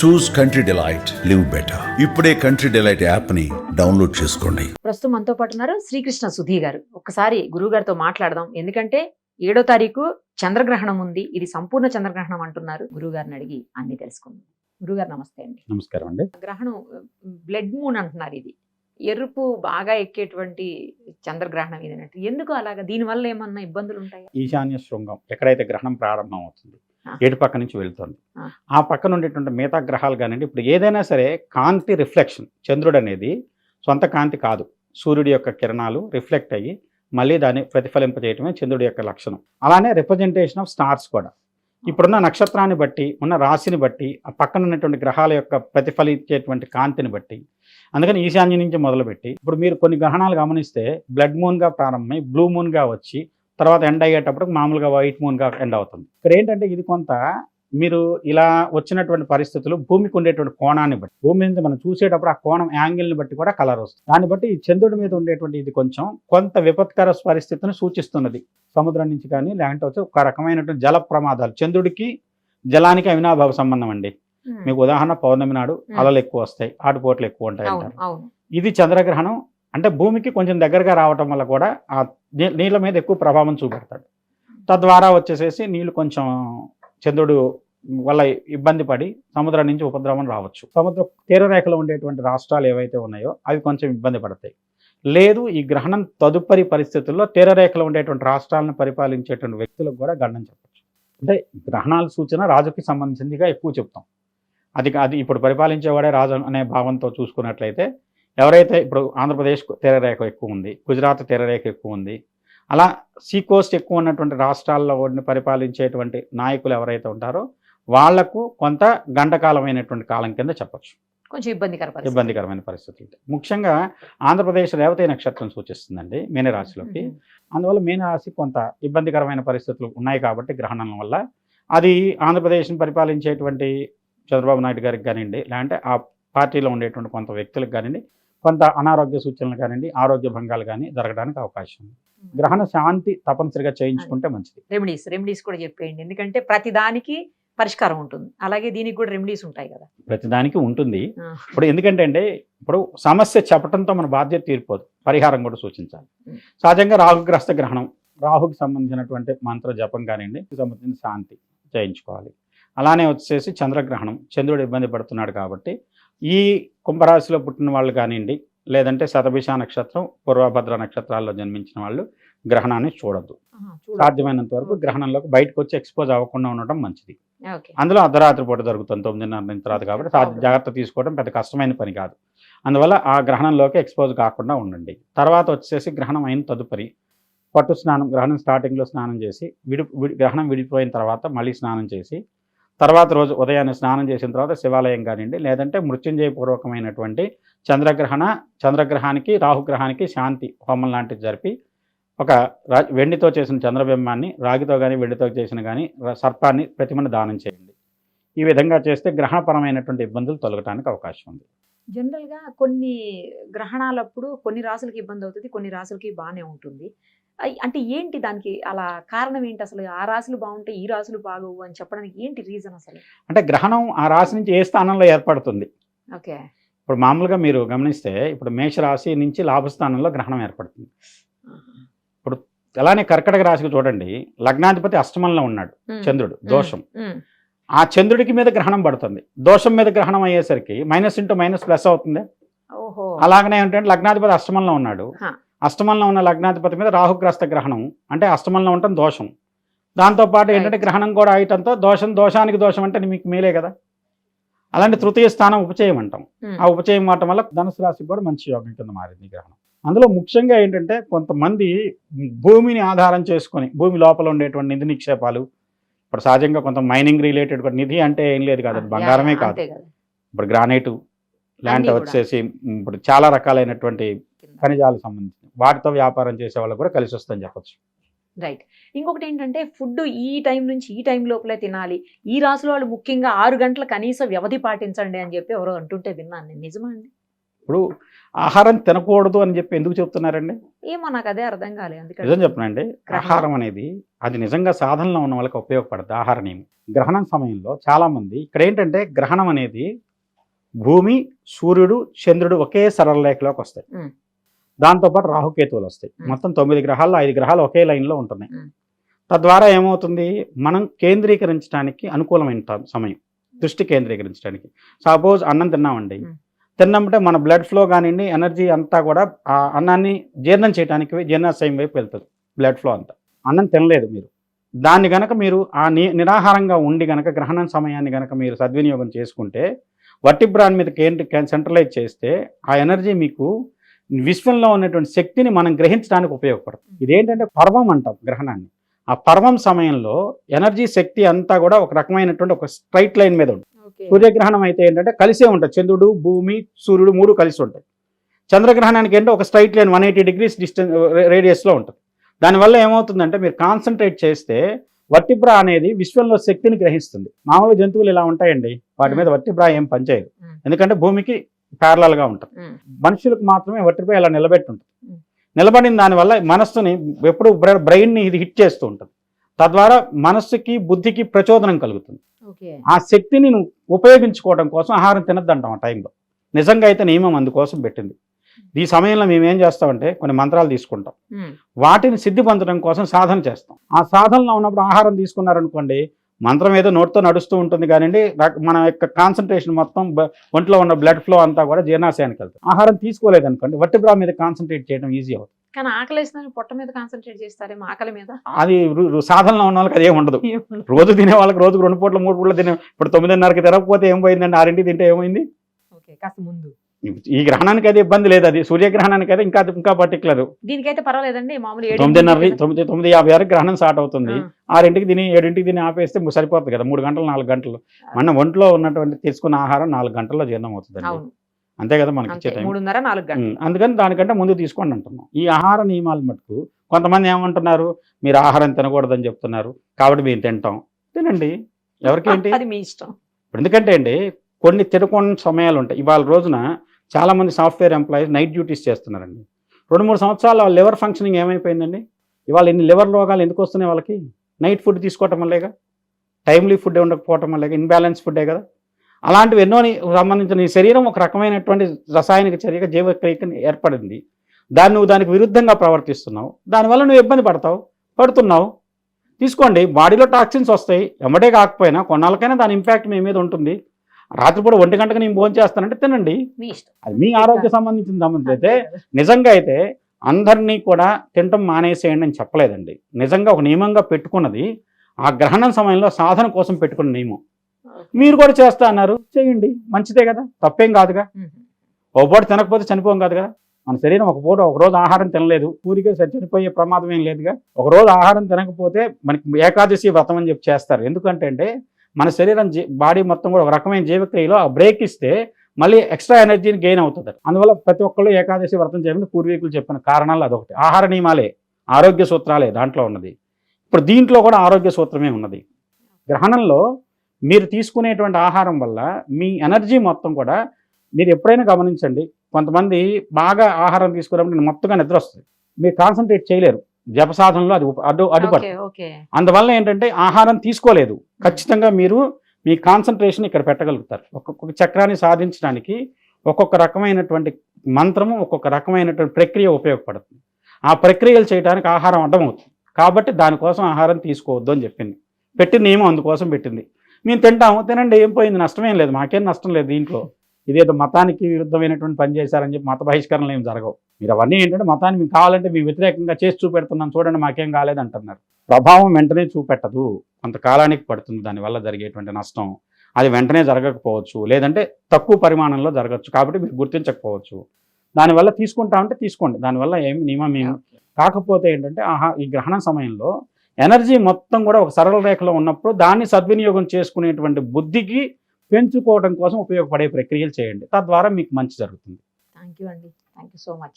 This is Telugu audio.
చూస్ కంట్రీ డిలైట్, లివ్ బెటర్. ఇప్పుడే కంట్రీ డిలైట్ యాప్ ని డౌన్లోడ్ చేసుకోండి. ప్రస్తుతం మనతో పాటు ఉన్నారు శ్రీకృష్ణ సుధీ గారు. ఒక్కసారి గురువు గారితో మాట్లాడదాం. ఎందుకంటే 7వ తారీఖు చంద్రగ్రహణం ఉంది. ఇది సంపూర్ణ చంద్రగ్రహణం అంటున్నారు. గురువు గారిని అడిగి అన్ని తెలుసుకుందాం. గురుగారు నమస్తే అండి. నమస్కారం అండి. గ్రహణం బ్లడ్ మూన్ అంటున్నారు. ఇది ఎరుపు బాగా ఎక్కేటువంటి చంద్రగ్రహణం ఇదన్నట్టు. ఎందుకు అలాగా? దీనివల్ల ఏమన్నా ఇబ్బందులు ఉంటాయా? ఈశాన్య శృంగం ఎక్కడైతే గ్రహణం ప్రారంభం అవుతుంది, ఏడు పక్క నుంచి వెళ్తుంది, ఆ పక్కన ఉండేటువంటి మిగతా గ్రహాలు కానివ్వండి, ఇప్పుడు ఏదైనా సరే కాంతి రిఫ్లెక్షన్, చంద్రుడు అనేది సొంత కాంతి కాదు, సూర్యుడి యొక్క కిరణాలు రిఫ్లెక్ట్ అయ్యి మళ్ళీ దాన్ని ప్రతిఫలింపజేయటమే చంద్రుడి యొక్క లక్షణం. అలానే రిప్రజెంటేషన్ ఆఫ్ స్టార్స్ కూడా ఇప్పుడున్న నక్షత్రాన్ని బట్టి, ఉన్న రాశిని బట్టి, ఆ పక్కన ఉన్నటువంటి గ్రహాల యొక్క ప్రతిఫలించేటువంటి కాంతిని బట్టి, అందుకని ఈశాన్యం నుంచి మొదలుపెట్టి ఇప్పుడు మీరు కొన్ని గ్రహణాలు గమనిస్తే బ్లడ్ మూన్గా ప్రారంభమై బ్లూ మూన్గా వచ్చి తర్వాత ఎండ్ అయ్యేటప్పుడు మామూలుగా వైట్ మూన్గా ఎండ్ అవుతుంది. ఇక్కడ ఏంటంటే ఇది కొంత మీరు ఇలా వచ్చినటువంటి పరిస్థితులు భూమికి ఉండేటువంటి కోణాన్ని బట్టి, భూమి మీద మనం చూసేటప్పుడు ఆ కోణం యాంగిల్ని బట్టి కూడా కలర్ వస్తుంది. దాన్ని బట్టి ఈ చంద్రుడి మీద ఉండేటువంటి ఇది కొంచెం కొంత విపత్కర పరిస్థితిని సూచిస్తున్నది. సముద్రం నుంచి కానీ లేదంటే వచ్చి ఒక రకమైనటువంటి జల ప్రమాదాలు. చంద్రుడికి జలానికి అవినాభావ సంబంధం అండి. మీకు ఉదాహరణ పౌర్ణమి నాడు అలలు ఎక్కువ వస్తాయి, ఆటుపోట్లు ఎక్కువ ఉంటాయి అంటారు. ఇది చంద్రగ్రహణం అంటే భూమికి కొంచెం దగ్గరగా రావటం వల్ల కూడా ఆ నీళ్ళ మీద ఎక్కువ ప్రభావం చూపెడతాడు. తద్వారా వచ్చేసేసి నీళ్ళు కొంచెం చంద్రుడు వల్ల ఇబ్బంది పడి సముద్రం నుంచి ఉపద్రవం రావచ్చు. సముద్ర తీరరేఖలో ఉండేటువంటి రాష్ట్రాలు ఏవైతే ఉన్నాయో అవి కొంచెం ఇబ్బంది పడతాయి. లేదు, ఈ గ్రహణం తదుపరి పరిస్థితుల్లో తీరరేఖలో ఉండేటువంటి రాష్ట్రాలను పరిపాలించేటువంటి వ్యక్తులకు కూడా గండం చెప్పచ్చు. అంటే గ్రహణాల సూచన రాజుకి సంబంధించిందిగా ఎక్కువ చెప్తాం. అది ఇప్పుడు పరిపాలించేవాడే రాజు అనే భావంతో చూసుకున్నట్లయితే, ఎవరైతే ఇప్పుడు ఆంధ్రప్రదేశ్ తీరరేఖ ఎక్కువ ఉంది, గుజరాత్ తీరరేఖ ఎక్కువ ఉంది, అలా సీ కోస్ట్ ఎక్కువ ఉన్నటువంటి రాష్ట్రాల్లో పరిపాలించేటువంటి నాయకులు ఎవరైతే ఉంటారో వాళ్లకు కొంత గంటకాలమైనటువంటి కాలం కింద చెప్పచ్చు. కొంచెం ఇబ్బందికరమైన పరిస్థితులు. ముఖ్యంగా ఆంధ్రప్రదేశ్ రేవతి నక్షత్రం సూచిస్తుందండి మీనరాశిలోకి. అందువల్ల మీనరాశి కొంత ఇబ్బందికరమైన పరిస్థితులు ఉన్నాయి కాబట్టి గ్రహణం వల్ల అది ఆంధ్రప్రదేశ్ని పరిపాలించేటువంటి చంద్రబాబు నాయుడు గారికి కానివ్వండి, లేదంటే ఆ పార్టీలో ఉండేటువంటి కొంత వ్యక్తులకు కానివ్వండి, కొంత అనారోగ్య సూచనలు కానివ్వండి, ఆరోగ్య భంగాలు కానీ జరగడానికి అవకాశం ఉంది. గ్రహణ శాంతి తప్పనిసరిగా చేయించుకుంటే మంచిది. రెమెడీస్ కూడా చెప్పేయండి. ఎందుకంటే ప్రతి దానికి పరిష్కారం ఉంటుంది, అలాగే దీనికి కూడా రెమెడీస్ ఉంటాయి కదా. ప్రతిదానికి ఉంటుంది. ఇప్పుడు ఎందుకంటే అంటే ఇప్పుడు సమస్య చెప్పడంతో మన బాధ్యత తీరిపోదు, పరిహారం కూడా సూచించాలి. సహజంగా రాహుగ్రస్త గ్రహణం, రాహుకి సంబంధించినటువంటి మంత్ర జపం కానివ్వండి, సంబంధించిన శాంతి చేయించుకోవాలి. అలానే వచ్చేసి చంద్రగ్రహణం, చంద్రుడు ఇబ్బంది పడుతున్నాడు కాబట్టి ఈ కుంభరాశిలో పుట్టిన వాళ్ళు కానివ్వండి, లేదంటే శతభిష నక్షత్రం, పూర్వభద్ర నక్షత్రాల్లో జన్మించిన వాళ్ళు గ్రహణాన్ని చూడొద్దు. సాధ్యమైనంత వరకు గ్రహణంలోకి బయటకు వచ్చి ఎక్స్పోజ్ అవ్వకుండా ఉండటం మంచిది. అందులో అర్ధరాత్రి పూట జరుగుతుంది 9:30 తర్వాత కాబట్టి జాగ్రత్త తీసుకోవడం పెద్ద కష్టమైన పని కాదు. అందువల్ల ఆ గ్రహణంలోకి ఎక్స్పోజ్ కాకుండా ఉండండి. తర్వాత వచ్చేసి గ్రహణం అయిన తదుపరి పట్టు స్నానం, గ్రహణం స్టార్టింగ్లో స్నానం చేసి గ్రహణం విడిపోయిన తర్వాత మళ్ళీ స్నానం చేసి తర్వాత రోజు ఉదయాన్నే స్నానం చేసిన తర్వాత శివాలయం కానివ్వండి, లేదంటే మృత్యుంజయపూర్వకమైనటువంటి చంద్రగ్రహానికి రాహుగ్రహానికి శాంతి హోమం లాంటిది జరిపి ఒక వెండితో చేసిన చంద్రబింబాన్ని, రాగితో కానీ వెండితో చేసిన కానీ సర్పాన్ని, ప్రతిమను దానం చేయండి. ఈ విధంగా చేస్తే గ్రహణపరమైనటువంటి ఇబ్బందులు తొలగడానికి అవకాశం ఉంది. జనరల్గా కొన్ని గ్రహణాలప్పుడు కొన్ని రాసులకి ఇబ్బంది అవుతుంది, కొన్ని రాసులకి బాగానే ఉంటుంది. అంటే ఏంటి దానికి అలా కారణం ఏంటి? అసలు ఆ రాశులు బాగుంటే ఈ రాశులు బాగోవు అని చెప్పడానికి ఏంటి రీజన్ అసలు? అంటే గ్రహణం ఆ రాశి నుంచి ఏ స్థానంలో ఏర్పడుతుంది. ఓకే, ఇప్పుడు మామూలుగా మీరు గమనిస్తే ఇప్పుడు మేషరాశి నుంచి లాభస్థానంలో గ్రహణం ఏర్పడుతుంది. ఇప్పుడు అలానే కర్కటక రాశికి చూడండి, లగ్నాధిపతి అష్టమంలో ఉన్నాడు చంద్రుడు, దోషం. ఆ చంద్రుడికి మీద గ్రహణం పడుతుంది, దోషం మీద గ్రహణం అయ్యేసరికి మైనస్ ఇంటూ మైనస్ ప్లస్ అవుతుంది. అలాగనే ఏంటంటే లగ్నాధిపతి అష్టమంలో ఉన్నాడు, అష్టమంలో ఉన్న లగ్నాధిపతి మీద రాహుగ్రస్త గ్రహణం అంటే అష్టమంలో ఉండటం దోషం. దాంతోపాటు ఏంటంటే గ్రహణం కూడా అయ్యటంతో దోషానికి దోషం అంటే మీకు మేలే కదా. అలాంటి తృతీయ స్థానం ఉపచయం అంటాం. ఆ ఉపచయం అవటం వల్ల ధనుసు రాశికి కూడా మంచి యోగం కింద మారింది గ్రహణం. అందులో ముఖ్యంగా ఏంటంటే కొంతమంది భూమిని ఆధారం చేసుకొని, భూమి లోపల ఉండేటువంటి నిధి నిక్షేపాలు, ఇప్పుడు సహజంగా కొంత మైనింగ్ రిలేటెడ్ నిధి అంటే ఏం లేదు కాదు, బంగారమే కాదు, ఇప్పుడు గ్రానైటు ల్యాండ్ వచ్చేసి ఇప్పుడు చాలా రకాలైనటువంటి ఖనిజాలకు సంబంధించి వాటితో వ్యాపారం చేసే వాళ్ళకి కూడా కలిసి వస్తుందని చెప్పచ్చు. రైట్. ఇంకొకటి ఏంటంటే ఫుడ్ ఈ టైం నుంచి ఈ టైం లోపలే తినాలి, ఈ రాశుల వాళ్ళు ముఖ్యంగా 6 గంటల కనీస వ్యవధి పాటించండి అని చెప్పి ఎవరో అంటుంటే విన్నాను నేను. నిజమా అండి? ఇప్పుడు ఆహారం తినకూడదు అని చెప్పి ఎందుకు చెప్తున్నారండి? ఏమో నాకు అదే అర్థం కాలేదు. నిజం అందుకని చెప్పనండి, ఆహారం అనేది అది నిజంగా సాధనలో ఉన్న వాళ్ళకి ఉపయోగపడుతుంది. ఆహార నియమం గ్రహణం సమయంలో చాలామంది ఇక్కడ ఏంటంటే గ్రహణం అనేది భూమి, సూర్యుడు, చంద్రుడు ఒకే సరళ రేఖలోకి వస్తాయి. దాంతోపాటు రాహుకేతువులు వస్తాయి. మొత్తం 9 గ్రహాల్లో 5 గ్రహాలు ఒకే లైన్లో ఉంటున్నాయి. తద్వారా ఏమవుతుంది, మనం కేంద్రీకరించడానికి అనుకూలమైన సమయం, దృష్టి కేంద్రీకరించడానికి. సపోజ్ అన్నం తిన్నామండి, తిన్నామంటే మన బ్లడ్ ఫ్లో కానివ్వండి, ఎనర్జీ అంతా కూడా ఆ అన్నాన్ని జీర్ణం చేయడానికి జీర్ణాశయం వైపు వెళ్తుంది బ్లడ్ ఫ్లో అంతా. అన్నం తినలేదు మీరు, దాన్ని గనక మీరు ఆ నిరాహారంగా ఉండి గనక గ్రహణం సమయాన్ని గనక మీరు సద్వినియోగం చేసుకుంటే, వర్టిబ్రాన్ మీద సెంట్రలైజ్ చేస్తే ఆ ఎనర్జీ మీకు విశ్వంలో ఉన్నటువంటి శక్తిని మనం గ్రహించడానికి ఉపయోగపడుతుంది. ఇదేంటంటే పర్వం అంటాం గ్రహణాన్ని. ఆ పర్వం సమయంలో ఎనర్జీ శక్తి అంతా కూడా ఒక రకమైనటువంటి ఒక స్ట్రైట్ లైన్ మీద ఉంటుంది. సూర్యగ్రహణం అయితే ఏంటంటే కలిసే ఉంటుంది, చంద్రుడు, భూమి, సూర్యుడు 3 కలిసి ఉంటాయి. చంద్రగ్రహణానికి ఏంటంటే ఒక స్ట్రైట్ లైన్ 180 degrees డిస్టెన్స్ రేడియస్లో ఉంటుంది. దానివల్ల ఏమవుతుందంటే మీరు కాన్సన్ట్రేట్ చేస్తే వర్టిబ్రా అనేది విశ్వంలో శక్తిని గ్రహిస్తుంది. మామూలు జంతువులు ఇలా ఉంటాయండి, వాటి మీద వర్టిబ్రా ఏం పనిచేయదు, ఎందుకంటే భూమికి ప్యారలల్గా ఉంటుంది. మనుషులకు మాత్రమే వర్టిబ్రా ఇలా నిలబెట్టి ఉంటుంది. నిలబడిన దానివల్ల మనస్సుని ఎప్పుడు బ్రెయిన్ని ఇది హిట్ చేస్తూ ఉంటుంది. తద్వారా మనస్సుకి, బుద్ధికి ప్రచోదనం కలుగుతుంది. ఆ శక్తిని నువ్వు ఉపయోగించుకోవడం కోసం ఆహారం తినద్దంటాం ఆ టైంలో. నిజంగా అయితే నియమం అందుకోసం పెట్టింది. ఈ సమయంలో మేము ఏం చేస్తామంటే కొన్ని మంత్రాలు తీసుకుంటాం, వాటిని సిద్ధి పొందడం కోసం సాధన చేస్తాం. ఆ సాధనలో ఉన్నప్పుడు ఆహారం తీసుకున్నారనుకోండి, మంత్రం ఏదో నోటితో నడుస్తూ ఉంటుంది కానివ్వండి, మన యొక్క కాన్సన్ట్రేషన్ మొత్తం ఒంట్లో ఉన్న బ్లడ్ ఫ్లో అంతా కూడా జీర్ణాశయానికి వెళ్తుంది. ఆహారం తీసుకోలేదనుకోండి, వర్టిబ్రా మీద కాన్సన్ట్రేట్ చేయడం ఈజీ అవుతుంది. కానీ ఆకలేసిన పొట్ట మీద కాన్సన్ట్రేట్ చేస్తారేమో, ఆకలి మీద. అది సాధనలో ఉన్న వాళ్ళకి అదేం ఉండదు. రోజు తినే వాళ్ళకి రోజుకు 2 పూటలు 3 పూటలు తినే, ఇప్పుడు 9:30కి తినకపోతే ఏం పోయిందండి, 6ంటికి తింటే ఏమైంది? కాస్త ముందు ఈ గ్రహణానికి అయితే ఇబ్బంది లేదు, అది సూర్యగ్రహణానికి అయితే ఇంకా పర్టికులర్. దీనికైతే పర్వాలేదండి, మామూలు 9:50 గ్రహణం స్టార్ట్ అవుతుంది, 6ంటికి తిని 7ంటికి తిని ఆపేస్తే సరిపోతుంది కదా, 3 గంటలు 4 గంటలు. మన ఒంట్లో ఉన్నటువంటి తీసుకున్న ఆహారం 4 గంటల్లో జీర్ణం అవుతుంది, అంతే కదా మనకి ఇచ్చే టైం. 3:30-4 గంటలు. అందుకని దానికంటే ముందు తీసుకోండి అంటున్నాం. ఈ ఆహార నియమాలు మటుకు కొంతమంది ఏమంటున్నారు, మీరు ఆహారం తినకూడదని చెప్తున్నారు కాబట్టి మేము తింటాం. తినండి, ఎవరికేంటి, అది మీ ఇష్టం. ఎందుకంటే అండి కొన్ని తినకుండా సమయాలు ఉంటాయి. ఇవాళ రోజున చాలామంది సాఫ్ట్వేర్ ఎంప్లాయీస్ నైట్ డ్యూటీస్ చేస్తున్నారండి. 2-3 సంవత్సరాలు వాళ్ళ లివర్ ఫంక్షనింగ్ ఏమైపోయిందండి? ఇవాళ ఎన్ని లివర్ రోగాలు ఎందుకు వస్తున్నాయి వాళ్ళకి? నైట్ ఫుడ్ తీసుకోవటం వల్లేగా, టైమ్లీ ఫుడ్ ఉండకపోవటం వల్లేగా, ఇన్బ్యాలెన్స్ ఫుడ్డే కదా. అలాంటివి ఎన్నో సంబంధించిన ఈ శరీరం ఒక రకమైనటువంటి రసాయనిక చర్యగా జీవక్రియకి ఏర్పడింది. నువ్వు దానికి విరుద్ధంగా ప్రవర్తిస్తున్నావు, దానివల్ల నువ్వు ఇబ్బంది పడుతున్నావు. తీసుకోండి, బాడీలో టాక్సిన్స్ వస్తాయి, ఎమ్మటే కాకపోయినా కొన్నాళ్ళకైనా దాని ఇంపాక్ట్ మీ మీద ఉంటుంది. రాత్రిపూట 1 గంటకు నేను భోజనం చేస్తానంటే తినండి, అది మీ ఆరోగ్య సంబంధించిన సంబంధించి. అయితే నిజంగా అయితే అందరినీ కూడా తినటం మానేసేయండి అని చెప్పలేదండి. నిజంగా ఒక నియమంగా పెట్టుకున్నది ఆ గ్రహణం సమయంలో సాధన కోసం పెట్టుకున్న నియమం. మీరు కూడా చేస్తా అన్నారు, చేయండి, మంచిదే కదా, తప్పేం కాదుగా. ఒక పూట తినకపోతే చనిపోం కాదు కదా. మన శరీరం ఒక రోజు ఆహారం తినలేదు, పూరిగా చనిపోయే ప్రమాదం ఏం లేదుగా. ఒక రోజు ఆహారం తినకపోతే మనకి ఏకాదశి వ్రతం అని చెప్పి చేస్తారు. ఎందుకంటే మన శరీరం బాడీ మొత్తం కూడా ఒక రకమైన జీవక్రియలో ఆ బ్రేక్ ఇస్తే మళ్ళీ ఎక్స్ట్రా ఎనర్జీని గెయిన్ అవుతుంది. అందువల్ల ప్రతి ఒక్కళ్ళు ఏకాదశి వ్రతం చేయమని పూర్వీకులు చెప్పిన కారణాలు అదొకటి. ఆహార నియమాలే, ఆరోగ్య సూత్రాలే దాంట్లో ఉన్నది. ఇప్పుడు దీంట్లో కూడా ఆరోగ్య సూత్రమే ఉన్నది. గ్రహణంలో మీరు తీసుకునేటువంటి ఆహారం వల్ల మీ ఎనర్జీ మొత్తం కూడా, మీరు ఎప్పుడైనా గమనించండి, కొంతమంది బాగా ఆహారం తీసుకున్నప్పుడు మొత్తంగా నిద్ర వస్తుంది, మీరు కాన్సన్ట్రేట్ చేయలేరు, జపసాధనలో అది అడ్డుపడుతుంది. అందువల్ల ఏంటంటే ఆహారం తీసుకోలేదు, ఖచ్చితంగా మీరు మీ కాన్సన్ట్రేషన్ ఇక్కడ పెట్టగలుగుతారు. ఒక్కొక్క చక్రాన్ని సాధించడానికి ఒక్కొక్క రకమైనటువంటి మంత్రము, ఒక్కొక్క రకమైనటువంటి ప్రక్రియ ఉపయోగపడుతుంది. ఆ ప్రక్రియలు చేయడానికి ఆహారం అడ్డమవుతుంది. కాబట్టి దానికోసం ఆహారం తీసుకోవద్దు అని చెప్పింది, పెట్టిన నియమం అందుకోసం పెట్టింది. మేము తింటాము, తినండి, ఏం పోయింది, నష్టమేం లేదు, మాకేం నష్టం లేదు. దీంట్లో ఇదేదో మతానికి విరుద్ధమైనటువంటి పని చేశారని చెప్పి మత బహిష్కరణలు ఏం జరగవు. మీరు అవన్నీ ఏంటంటే మతాన్ని మీకు కావాలంటే మీ వ్యతిరేకంగా చేసి చూపెడుతున్నాం, చూడండి మాకేం కాలేదు అంటున్నారు. ప్రభావం వెంటనే చూపెట్టదు, కొంతకాలానికి పడుతుంది దానివల్ల జరిగేటువంటి నష్టం. అది వెంటనే జరగకపోవచ్చు, లేదంటే తక్కువ పరిమాణంలో జరగచ్చు, కాబట్టి మీరు గుర్తించకపోవచ్చు. దానివల్ల తీసుకుంటామంటే తీసుకోండి, దానివల్ల ఏమి నియమం ఏమి. కాకపోతే ఏంటంటే ఈ గ్రహణ సమయంలో ఎనర్జీ మొత్తం కూడా ఒక సరళ రేఖలో ఉన్నప్పుడు దాన్ని సద్వినియోగం చేసుకునేటువంటి బుద్ధికి పెంచుకోవడం కోసం ఉపయోగపడే ప్రక్రియలు చేయండి, తద్వారా మీకు మంచి జరుగుతుంది. థ్యాంక్ యూ అండి, థ్యాంక్ యూ సో మచ్.